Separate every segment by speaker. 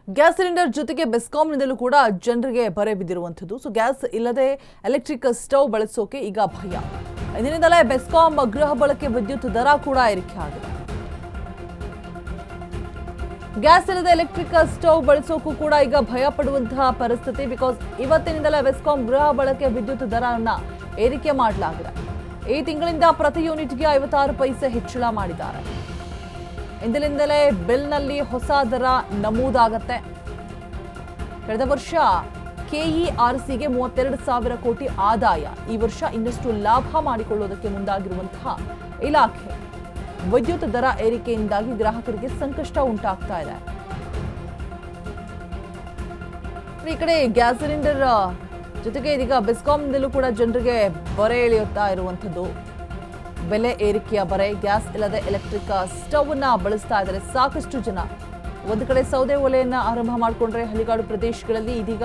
Speaker 1: Gas cylinder ಜೊತೆಗೆ ಬೆಸ್ಕಾಂನಿಂದಲೂ ಕೂಡ ಜನರಿಗೆ ಬರೆ ಬಿದ್ದಿರುವಂಥದ್ದು. ಸೊ ಗ್ಯಾಸ್ ಇಲ್ಲದೆ ಎಲೆಕ್ಟ್ರಿಕ್ ಸ್ಟವ್ ಬಳಸೋಕೆ ಈಗ ಭಯ. ಇದರಿಂದಲೇ ಬೆಸ್ಕಾಂ ಗೃಹ ಬಳಕೆ ವಿದ್ಯುತ್ ದರ ಕೂಡ ಏರಿಕೆ ಆಗಿದೆ. ಗ್ಯಾಸ್ ಇಲ್ಲದೆ ಎಲೆಕ್ಟ್ರಿಕ್ ಸ್ಟವ್ ಬಳಸೋಕ್ಕೂ ಕೂಡ ಈಗ ಭಯ ಪಡುವಂತಹ ಪರಿಸ್ಥಿತಿ. ಬಿಕಾಸ್ ಇವತ್ತಿನಿಂದಲೇ ಬೆಸ್ಕಾಂ ಗೃಹ ಬಳಕೆ ವಿದ್ಯುತ್ ದರವನ್ನು ಏರಿಕೆ ಮಾಡಲಾಗಿದೆ. ಈ ತಿಂಗಳಿಂದ ಪ್ರತಿ ಯೂನಿಟ್ಗೆ 56 ಪೈಸೆ ಹೆಚ್ಚಳ ಮಾಡಿದ್ದಾರೆ. ಇಂದಿನಿಂದಲೇ ಬಿಲ್ನಲ್ಲಿ ಹೊಸ ದರ ನಮೂದಾಗತ್ತೆ. ಕಳೆದ ವರ್ಷ ಕೆಇಆರ್ಸಿಗೆ 32,000 ಕೋಟಿ ಆದಾಯ. ಈ ವರ್ಷ ಇನ್ನಷ್ಟು ಲಾಭ ಮಾಡಿಕೊಳ್ಳುವುದಕ್ಕೆ ಮುಂದಾಗಿರುವಂತಹ ಇಲಾಖೆ ವಿದ್ಯುತ್ ದರ ಏರಿಕೆಯಿಂದಾಗಿ ಗ್ರಾಹಕರಿಗೆ ಸಂಕಷ್ಟ ಉಂಟಾಗ್ತಾ ಇದೆ. ಈ ಕಡೆ ಗ್ಯಾಸ್ ಸಿಲಿಂಡರ್ ಜೊತೆಗೆ ಇದೀಗ ಬೆಸ್ಕಾಂನಿಂದಲೂ ಕೂಡ ಜನರಿಗೆ ಬರೆ ಎಳೆಯುತ್ತಾ ಇರುವಂಥದ್ದು. ಬೆಲೆ ಏರಿಕೆಯ ಬರೆ. ಗ್ಯಾಸ್ ಇಲ್ಲದೆ ಎಲೆಕ್ಟ್ರಿಕ್ ಸ್ಟವ್ ಅನ್ನ ಬಳಸ್ತಾ ಇದ್ದಾರೆ ಸಾಕಷ್ಟು ಜನ. ಒಂದು ಕಡೆ ಸೌದೆ ಒಲೆಯನ್ನ ಆರಂಭ ಮಾಡಿಕೊಂಡ್ರೆ ಹಳ್ಳಿಗಾಡು ಪ್ರದೇಶಗಳಲ್ಲಿ ಇದೀಗ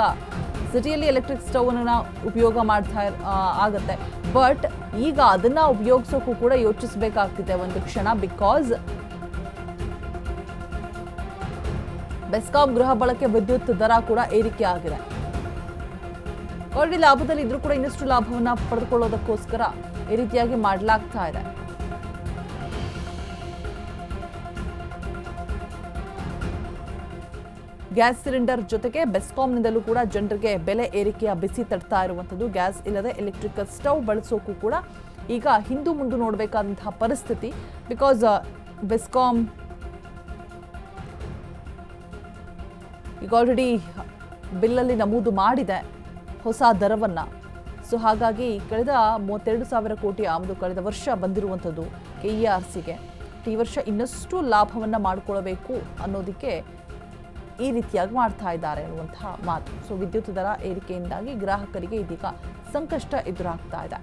Speaker 1: ಸಿಟಿಯಲ್ಲಿ ಎಲೆಕ್ಟ್ರಿಕ್ ಸ್ಟವ್ ಅನ್ನ ಉಪಯೋಗ ಮಾಡ್ತಾ ಆಗತ್ತೆ. ಬಟ್ ಈಗ ಅದನ್ನ ಉಪಯೋಗಿಸೋಕ್ಕೂ ಕೂಡ ಯೋಚಿಸಬೇಕಾಗ್ತಿದೆ ಒಂದು ಕ್ಷಣ. ಬಿಕಾಸ್ ಬೆಸ್ಕಾಂ ಗೃಹ ಬಳಕೆ ವಿದ್ಯುತ್ ದರ ಕೂಡ ಏರಿಕೆ ಆಗಿದೆ. ಆಲ್ರೆಡಿ ಲಾಭದಲ್ಲಿ ಇದ್ರೂ ಕೂಡ ಇನ್ನಷ್ಟು ಲಾಭವನ್ನ ಪಡೆದುಕೊಳ್ಳೋದಕ್ಕೋಸ್ಕರ ಈ ರೀತಿಯಾಗಿ ಮಾಡಲಾಗ್ತಾ ಇದೆ. ಗ್ಯಾಸ್ ಸಿಲಿಂಡರ್ ಜೊತೆಗೆ ಬೆಸ್ಕಾಂನಿಂದಲೂ ಕೂಡ ಜನರಿಗೆ ಬೆಲೆ ಏರಿಕೆಯ ಬಿಸಿ ತಡ್ತಾ ಇರುವಂಥದ್ದು. ಗ್ಯಾಸ್ ಇಲ್ಲದೆ ಎಲೆಕ್ಟ್ರಿಕ್ ಸ್ಟವ್ ಬಳಸೋಕ್ಕೂ ಕೂಡ ಈಗ ಹಿಂದು ಮುಂದೆ ನೋಡಬೇಕಾದಂತಹ ಪರಿಸ್ಥಿತಿ. ಬಿಕಾಸ್ ಬೆಸ್ಕಾಂ ಈಗ ಆಲ್ರೆಡಿ ಬಿಲ್ಲಲ್ಲಿ ನಮೂದು ಮಾಡಿದೆ ಹೊಸ ದರವನ್ನ. ಸೊ ಹಾಗಾಗಿ ಕಳೆದ 32,000 ಕೋಟಿ ಆಮದು ಕಳೆದ ವರ್ಷ ಬಂದಿರುವಂಥದ್ದು ಕೆಇಆರ್ಸಿಗೆ. ಈ ವರ್ಷ ಇನ್ನಷ್ಟು ಲಾಭವನ್ನ ಮಾಡಿಕೊಳ್ಳಬೇಕು ಅನ್ನೋದಕ್ಕೆ ಈ ರೀತಿಯಾಗಿ ಮಾಡ್ತಾ ಇದ್ದಾರೆ ಅನ್ನುವಂತಹ ಮಾತು. ಸೊ ವಿದ್ಯುತ್ ದರ ಏರಿಕೆಯಿಂದಾಗಿ ಗ್ರಾಹಕರಿಗೆ ಇದೀಗ ಸಂಕಷ್ಟ ಎದುರಾಗ್ತಾ ಇದೆ.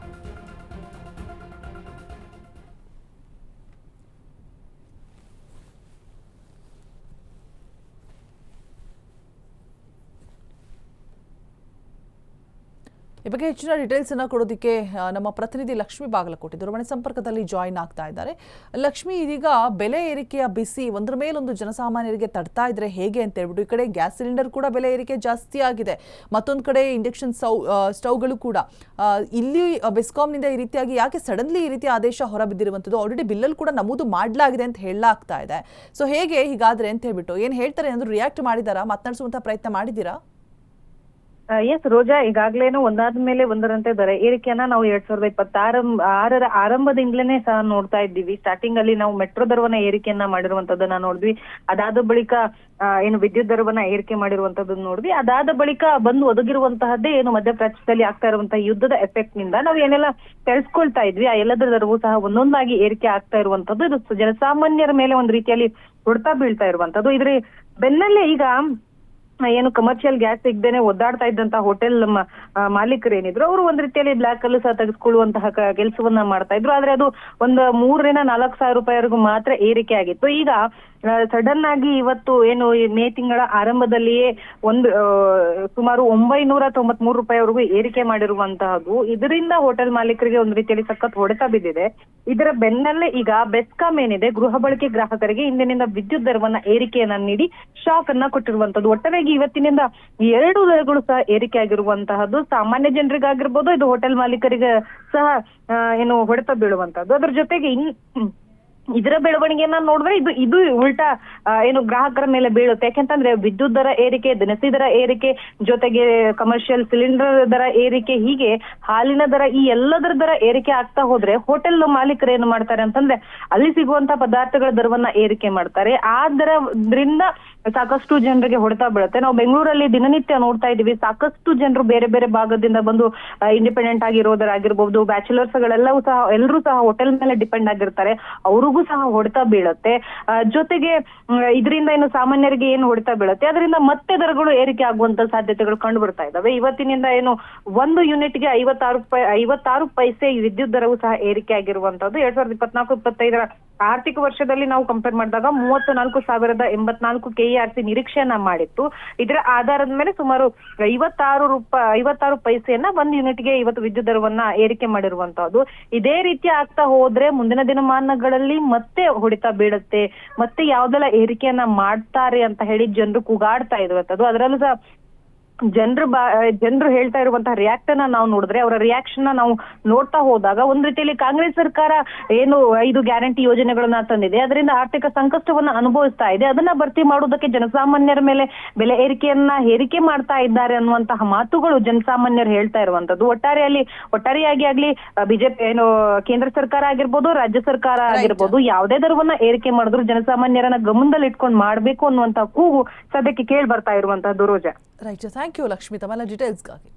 Speaker 1: ಈ ಬಗ್ಗೆ ಹೆಚ್ಚಿನ ಡೀಟೇಲ್ಸ್ ಅನ್ನ ಕೊಡೋದಕ್ಕೆ ನಮ್ಮ ಪ್ರತಿನಿಧಿ ಲಕ್ಷ್ಮಿ ಬಾಗಲಕೋಟೆ ದೂರವಾಣಿ ಸಂಪರ್ಕದಲ್ಲಿ ಜಾಯಿನ್ ಆಗ್ತಾ ಇದ್ದಾರೆ. ಲಕ್ಷ್ಮಿ, ಇದೀಗ ಬೆಲೆ ಏರಿಕೆಯ ಬಿಸಿ ಒಂದರ ಮೇಲೊಂದು ಜನಸಾಮಾನ್ಯರಿಗೆ ತಡ್ತಾ ಇದ್ರೆ ಹೇಗೆ ಅಂತ ಹೇಳ್ಬಿಟ್ಟು, ಈ ಕಡೆ ಗ್ಯಾಸ್ ಸಿಲಿಂಡರ್ ಕೂಡ ಬೆಲೆ ಏರಿಕೆ ಜಾಸ್ತಿ ಆಗಿದೆ, ಮತ್ತೊಂದು ಕಡೆ ಇಂಡಕ್ಷನ್ ಸ್ಟವ್ಗಳು ಕೂಡ. ಇಲ್ಲಿ ಬೆಸ್ಕಾಂನಿಂದ ಈ ರೀತಿಯಾಗಿ ಯಾಕೆ ಸಡನ್ಲಿ ಈ ರೀತಿ ಆದೇಶ ಹೊರಬಿದ್ದಿರುವಂಥದ್ದು? ಆಲ್ರೆಡಿ ಬಿಲ್ಲಲ್ಲಿ ಕೂಡ ನಮೂದು ಮಾಡಲಾಗಿದೆ ಅಂತ ಹೇಳಲಾಗ್ತಾ ಇದೆ. ಸೊ ಹೇಗೆ ಹೀಗಾದ್ರೆ ಅಂತ ಹೇಳ್ಬಿಟ್ಟು ಏನು ಹೇಳ್ತಾರೆ ಅಂದ್ರೆ ರಿಯಾಕ್ಟ್ ಮಾಡಿದಾರಾ? ಮಾತನಾಡಿಸುವಂತಹ ಪ್ರಯತ್ನ ಮಾಡಿದ್ದೀರಾ?
Speaker 2: ಎಸ್ ರೋಜಾ, ಈಗಾಗ್ಲೇನು ಒಂದಾದ್ಮೇಲೆ ಒಂದರಂತೆ ದರ ಏರಿಕೆಯನ್ನ ನಾವು 2026 ಆರಂಭದಿಂದಲೇ ಸಹ ನೋಡ್ತಾ ಇದ್ದೀವಿ. ಸ್ಟಾರ್ಟಿಂಗ್ ಅಲ್ಲಿ ನಾವು ಮೆಟ್ರೋ ದರವನ್ನ ಏರಿಕೆಯನ್ನ ಮಾಡಿರುವಂತದ್ದನ್ನ ನೋಡಿದ್ವಿ. ಅದಾದ ಬಳಿಕ ಏನು ವಿದ್ಯುತ್ ದರವನ್ನ ಏರಿಕೆ ಮಾಡಿರುವಂತದ್ದನ್ನ ನೋಡಿದ್ವಿ. ಅದಾದ ಬಳಿಕ ಬಂದು ಒದಗಿರುವಂತಹದ್ದೇ ಏನು ಮಧ್ಯಪ್ರಾಚ್ಯದಲ್ಲಿ ಆಗ್ತಾ ಇರುವಂತಹ ಯುದ್ಧದ ಎಫೆಕ್ಟ್ ನಿಂದ ನಾವು ಏನೆಲ್ಲ ತಿಳಿಸ್ಕೊಳ್ತಾ ಇದ್ವಿ, ಆ ಎಲ್ಲದರ ದರವೂ ಸಹ ಒಂದೊಂದಾಗಿ ಏರಿಕೆ ಆಗ್ತಾ ಇರುವಂತದ್ದು. ಇದು ಜನಸಾಮಾನ್ಯರ ಮೇಲೆ ಒಂದ್ ರೀತಿಯಲ್ಲಿ ಹೊಡೆತ ಬೀಳ್ತಾ ಇರುವಂತದ್ದು. ಇದ್ರ ಬೆನ್ನಲ್ಲೇ ಈಗ ಏನು ಕಮರ್ಷಿಯಲ್ ಗ್ಯಾಸ್ ಸಿಗದೇನೆ ಒದ್ದಾಡ್ತಾ ಇದ್ದಂತ ಹೋಟೆಲ್ ಮಾಲೀಕರು ಏನಿದ್ರು, ಅವರು ಒಂದ್ ರೀತಿಯಲ್ಲಿ ಬ್ಲಾಕ್ ಅಲ್ಲೂ ಸಹ ತೆಗೆದುಕೊಳ್ಳುವಂತಹ ಕೆಲಸವನ್ನ ಮಾಡ್ತಾ ಇದ್ರು. ಆದ್ರೆ ಅದು ಒಂದು 3,000-4,000 ರೂಪಾಯಿವರೆಗೂ ಮಾತ್ರ ಏರಿಕೆ ಆಗಿತ್ತು. ಈಗ ಸಡನ್ ಆಗಿ ಇವತ್ತು ಏನು ಮೇ ತಿಂಗಳ ಆರಂಭದಲ್ಲಿಯೇ ಸುಮಾರು 993 ರೂಪಾಯಿವರೆಗೂ ಏರಿಕೆ ಮಾಡಿರುವಂತಹದ್ದು. ಇದರಿಂದ ಹೋಟೆಲ್ ಮಾಲೀಕರಿಗೆ ಒಂದ್ ರೀತಿಯಲ್ಲಿ ಸಖತ್ ಹೊಡೆತ ಬಿದ್ದಿದೆ. ಇದರ ಬೆನ್ನಲ್ಲೇ ಈಗ ಬೆಸ್ಕಾಂ ಏನಿದೆ, ಗೃಹ ಬಳಕೆ ಗ್ರಾಹಕರಿಗೆ ಇಂದಿನಿಂದ ವಿದ್ಯುತ್ ದರವನ್ನ ಏರಿಕೆಯನ್ನ ನೀಡಿ ಶಾಕ್ ಅನ್ನ ಕೊಟ್ಟಿರುವಂತದ್ದು. ಒಟ್ಟಾರೆಯಾಗಿ ಇವತ್ತಿನಿಂದ 2 ದರಗಳು ಸಹ ಏರಿಕೆ ಆಗಿರುವಂತಹದ್ದು. ಸಾಮಾನ್ಯ ಜನರಿಗಾಗಿರ್ಬೋದು, ಇದು ಹೋಟೆಲ್ ಮಾಲೀಕರಿಗೆ ಸಹ ಏನು ಹೊಡೆತ ಬೀಳುವಂತದ್ದು. ಅದ್ರ ಜೊತೆಗೆ ಇದರ ಬೆಳವಣಿಗೆಯನ್ನ ನೋಡಿದ್ರೆ ಇದು ಉಲ್ಟಾ ಏನು ಗ್ರಾಹಕರ ಮೇಲೆ ಬೀಳುತ್ತೆ. ಯಾಕೆಂತಂದ್ರೆ ವಿದ್ಯುತ್ ದರ ಏರಿಕೆ, ದಿನಸಿ ದರ ಏರಿಕೆ, ಜೊತೆಗೆ ಕಮರ್ಷಿಯಲ್ ಸಿಲಿಂಡರ್ ದರ ಏರಿಕೆ, ಹೀಗೆ ಹಾಲಿನ ದರ, ಈ ಎಲ್ಲದರ ದರ ಏರಿಕೆ ಆಗ್ತಾ ಹೋದ್ರೆ ಹೋಟೆಲ್ ಮಾಲೀಕರು ಏನು ಮಾಡ್ತಾರೆ ಅಂತಂದ್ರೆ ಅಲ್ಲಿ ಸಿಗುವಂತ ಪದಾರ್ಥಗಳ ದರವನ್ನ ಏರಿಕೆ ಮಾಡ್ತಾರೆ. ಆ ದರದಿಂದ ಸಾಕಷ್ಟು ಜನರಿಗೆ ಹೊಡೆತ ಬೀಳುತ್ತೆ. ನಾವು ಬೆಂಗಳೂರಲ್ಲಿ ದಿನನಿತ್ಯ ನೋಡ್ತಾ ಇದೀವಿ, ಸಾಕಷ್ಟು ಜನರು ಬೇರೆ ಬೇರೆ ಭಾಗದಿಂದ ಬಂದು ಇಂಡಿಪೆಂಡೆಂಟ್ ಆಗಿರೋದರಾಗಿರ್ಬಹುದು, ಬ್ಯಾಚುಲರ್ಸ್ ಗಳೆಲ್ಲವೂ ಸಹ ಎಲ್ಲರೂ ಸಹ ಹೋಟೆಲ್ ಮೇಲೆ ಡಿಪೆಂಡ್ ಆಗಿರ್ತಾರೆ. ಅವ್ರಿಗೂ ಸಹ ಹೊಡೆತ ಬೀಳುತ್ತೆ. ಜೊತೆಗೆ ಇದರಿಂದ ಏನು ಸಾಮಾನ್ಯರಿಗೆ ಏನು ಹೊಡೆತ ಬೀಳುತ್ತೆ, ಅದರಿಂದ ಮತ್ತೆ ದರಗಳು ಏರಿಕೆ ಆಗುವಂತ ಸಾಧ್ಯತೆಗಳು ಕಂಡು ಬರ್ತಾ ಇದಾವೆ. ಇವತ್ತಿನಿಂದ ಏನು 1 ಯೂನಿಟ್ಗೆ 56 ಪೈಸೆ ವಿದ್ಯುತ್ ದರವು ಸಹ ಏರಿಕೆ ಆಗಿರುವಂತದ್ದು. 2024-25 ಆರ್ಥಿಕ ವರ್ಷದಲ್ಲಿ ನಾವು ಕಂಪೇರ್ ಮಾಡಿದಾಗ 34,084 AERC ನಿರೀಕ್ಷೆಯನ್ನ ಮಾಡಿತ್ತು. ಇದರ ಆಧಾರದ ಮೇಲೆ ಸುಮಾರು 56 ಪೈಸೆಯನ್ನ 1 ಯೂನಿಟ್ಗೆ ಇವತ್ತು ವಿದ್ಯುತ್ ದರವನ್ನ ಏರಿಕೆ ಮಾಡಿರುವಂತಹದ್ದು. ಇದೇ ರೀತಿ ಆಗ್ತಾ ಹೋದ್ರೆ ಮುಂದಿನ ದಿನಮಾನಗಳಲ್ಲಿ ಮತ್ತೆ ಹೊಡಿತ ಬೀಳುತ್ತೆ, ಮತ್ತೆ ಯಾವ್ದೆಲ್ಲ ಏರಿಕೆಯನ್ನ ಮಾಡ್ತಾರೆ ಅಂತ ಹೇಳಿ ಜನರು ಕೂಗಾಡ್ತಾ ಇರುವಂತದ್ದು. ಅದರಲ್ಲೂ ಸಹ ಜನರು ಹೇಳ್ತಾ ಇರುವಂತಹ ರಿಯಾಕ್ಟ್ ಅನ್ನ ನಾವು ನೋಡಿದ್ರೆ, ಅವರ ರಿಯಾಕ್ಷನ್ ನಾವು ನೋಡ್ತಾ ಹೋದಾಗ ಒಂದ್ ರೀತಿಯಲ್ಲಿ ಕಾಂಗ್ರೆಸ್ ಸರ್ಕಾರ ಏನು 5 ಗ್ಯಾರಂಟಿ ಯೋಜನೆಗಳನ್ನ ತಂದಿದೆ, ಅದರಿಂದ ಆರ್ಥಿಕ ಸಂಕಷ್ಟವನ್ನ ಅನುಭವಿಸ್ತಾ ಇದೆ, ಅದನ್ನ ಭರ್ತಿ ಮಾಡುವುದಕ್ಕೆ ಜನಸಾಮಾನ್ಯರ ಮೇಲೆ ಬೆಲೆ ಏರಿಕೆ ಮಾಡ್ತಾ ಇದ್ದಾರೆ ಅನ್ನುವಂತಹ ಮಾತುಗಳು ಜನಸಾಮಾನ್ಯರು ಹೇಳ್ತಾ ಇರುವಂತದ್ದು. ಒಟ್ಟಾರೆಯಾಗಿ ಆಗ್ಲಿ ಬಿಜೆಪಿ ಏನು ಕೇಂದ್ರ ಸರ್ಕಾರ ಆಗಿರ್ಬೋದು, ರಾಜ್ಯ ಸರ್ಕಾರ ಆಗಿರ್ಬೋದು, ಯಾವುದೇ ದರವನ್ನ ಏರಿಕೆ ಮಾಡಿದ್ರು ಜನಸಾಮಾನ್ಯರನ್ನ ಗಮನದಲ್ಲಿ ಇಟ್ಕೊಂಡು ಮಾಡ್ಬೇಕು ಅನ್ನುವಂತಹ ಕೂಗು ಸದ್ಯಕ್ಕೆ ಕೇಳಿ ಬರ್ತಾ ಇರುವಂತಹದ್ದು. ರೋಜಾ,
Speaker 1: ರೈಟ್, ಥ್ಯಾಂಕ್ ಯು ಲಕ್ಷ್ಮಿ ತಮ್ಮೆಲ್ಲ ಡೀಟೇಲ್ಸ್ಗಾಗಿ.